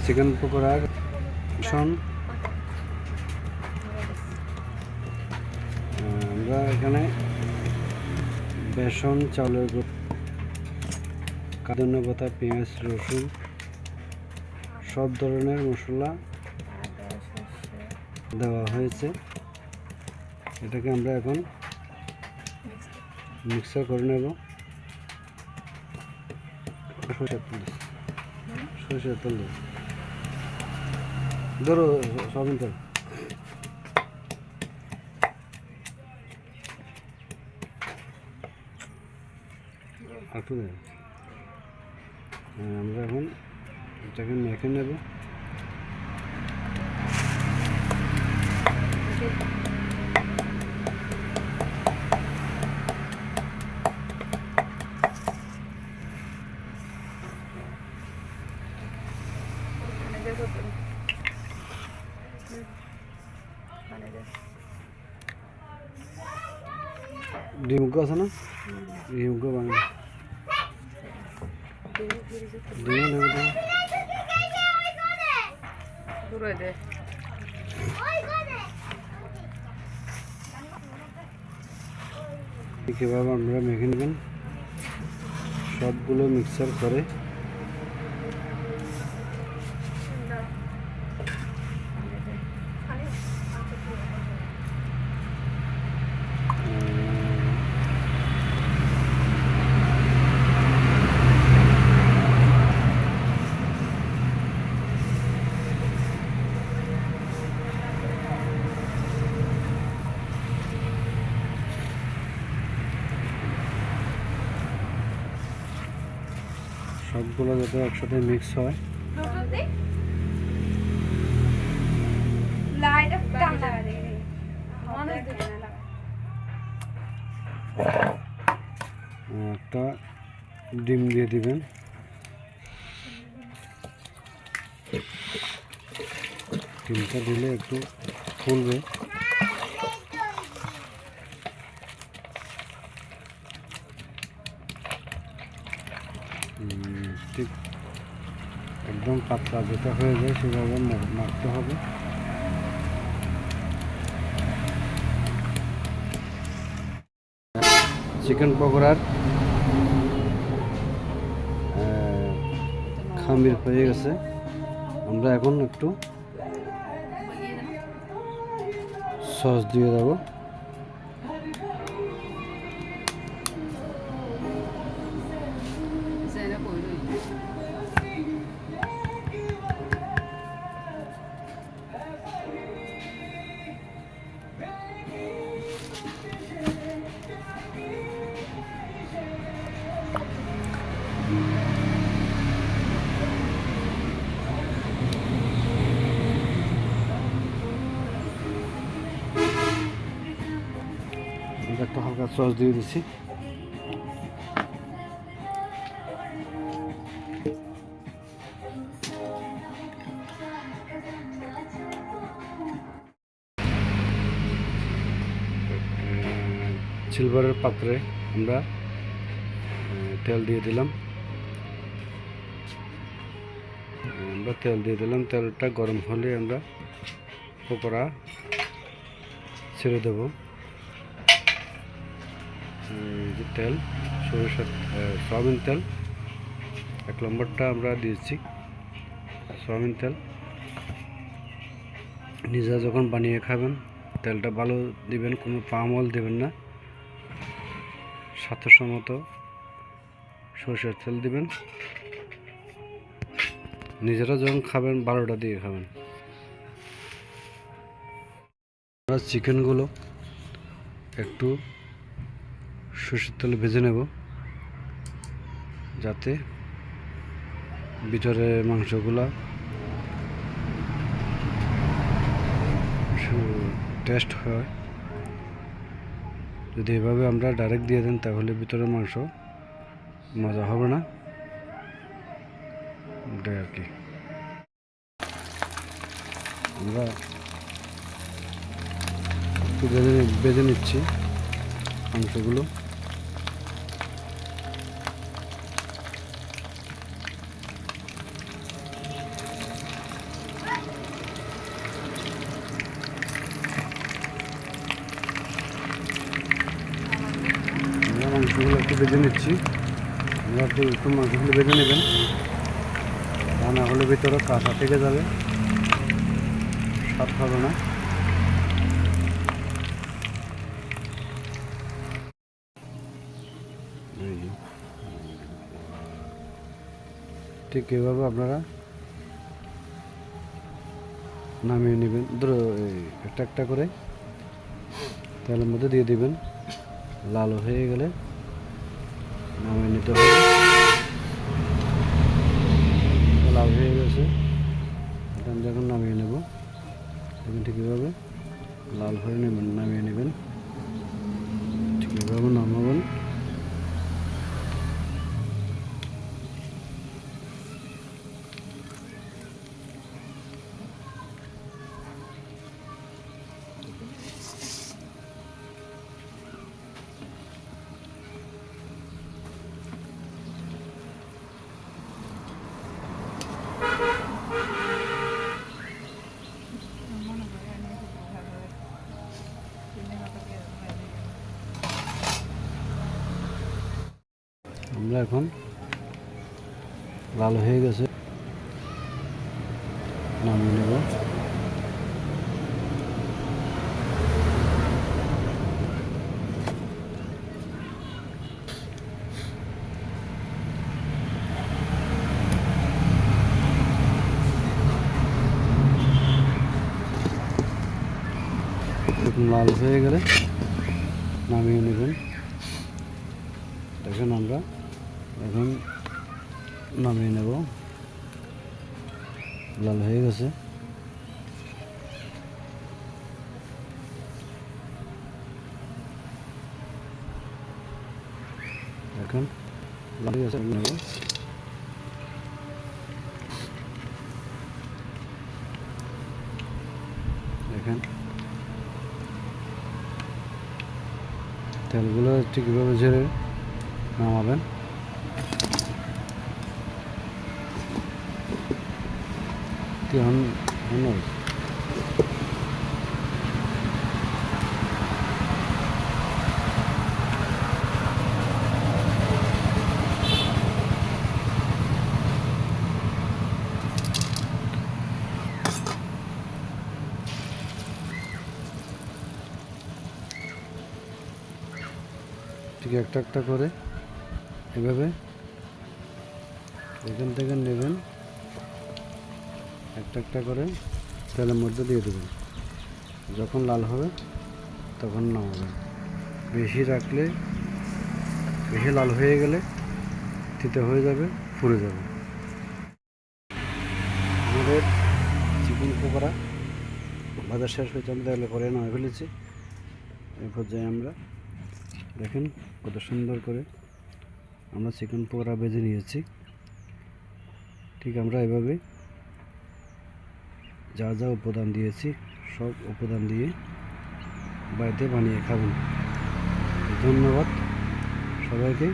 Chicken পকোড়ার বেসন আমরা এখানে বেসন, চাউলের গুঁড়ো, ধনেপাতা, পেঁয়াজ, রসুন সব ধরনের মশলা দেওয়া হয়েছে। এটাকে আমরা এখন মিক্সার করে নেব। সরষের তেল ধরো, সয়াবিন তেল একটু দেয়। আমরা এখন এটাকে মেখে নেব। ডিমগো আছে না, ডিমগো বানাই কীভাবে আপনারা মেখে নেবেন। সবগুলো মিক্সার করে সবগুলো যাতে একসাথে মিক্স হয়। একটা ডিম দিয়ে দিবেন। ডিমটা দিলে একটু ফুলবে। ঠিক একদম পাতলা যেটা হয়ে যায় সেভাবে মাখতে হবে। চিকেন পকোড়ার খামির হয়ে গেছে। আমরা এখন একটু সস দিয়ে দেবো। একটা হালকা সস দিয়ে দিচ্ছি। সিলভারের পাত্রে আমরা তেল দিয়ে দিলাম। তেলটা গরম হলে আমরা পকোড়া ছেড়ে দেব। তেল সয়াবিন তেল 1 নম্বরটা আমরা দিয়েছি। সয়াবিন তেল নিজে যখন বানিয়ে খাবেন তেলটা ভালো দিবেন, কোনো পাম অয়েল দেবেন না। স্বাস্থ্যসম্মত সরষের তেল দিবেন। নিজেরা যখন খাবেন ভালোটা দিয়ে খাবেন। আমরা চিকেনগুলো একটু সরষের তেলে ভেজে নেব, যাতে ভিতরে মাংসগুলা টেস্ট হয়। যদি এভাবে আমরা ডাইরেক্ট দিয়ে দেন তাহলে ভিতরে মাংস মজা হবে না। এটাই আর কি। আমরা একটু বেজে নিচ্ছি মাংসগুলো। ভেজে নিচ্ছি। আমরা একটু মাংসগুলো ভেজে নেবেন, তা না হলে ভিতরে কাঁচা থেকে যাবে, স্বাদ হবে না। ঠিক এভাবে আপনারা নামিয়ে নেবেন। একটা একটা করে তেলের মধ্যে দিয়ে দিবেন। লাল হয়ে গেলে নামিয়ে নিতে হবে। লাল হয়ে গেছে, এটা আমি যখন নামিয়ে নেব তখন ঠিক এভাবে লাল হয়ে নেবেন, নামিয়ে নেবেন। ঠিক এভাবে নামাবেন। আমরা এখন লাল হয়ে গেছে, নামিয়ে নেব। লাল হয়ে গেলে নামিয়ে নেবেন। দেখেন আমরা এখন নামিয়ে নেব, লাল হয়ে গেছে। এখন লাল হয়ে গেছে, নেব। দেখেন তেলগুলো ঠিক কীভাবে ঝেড়ে নামাবেন। ঠিক একটা একটা করে এভাবে এখান থেকে নেবেন, একটা একটা করে তেলের মধ্যে দিয়ে দেবেন। যখন লাল হবে তখন নামাবেন। বেশি রাখলে, বেশি লাল হয়ে গেলে তিতে হয়ে যাবে, পুড়ে যাবে। আমাদের চিকেন পকোড়া ভাজা শেষ হয়েছে, আমরা তেলে করে নামিয়ে ফেলেছি। এই পর্যায়ে আমরা দেখেন কত সুন্দর করে আমরা চিকেন পকোড়া ভেজে নিয়েছি। ঠিক আমরা এভাবে যা যা উপাদান দিয়েছি সব উপাদান দিয়ে বাড়িতে বানিয়ে খাবেন। ধন্যবাদ সবাইকে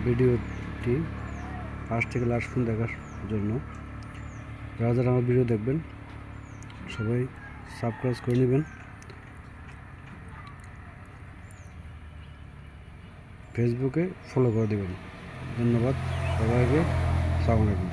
ভিডিওটি ফার্স্ট থেকে লাস্ট পর্যন্ত দেখার জন্য। যারা যারা আমার ভিডিও দেখবেন সবাই সাবস্ক্রাইব করে নেবেন, ফেসবুকে ফলো করে দেবেন। ধন্যবাদ সবাইকে। আসসালামু আলাইকুম।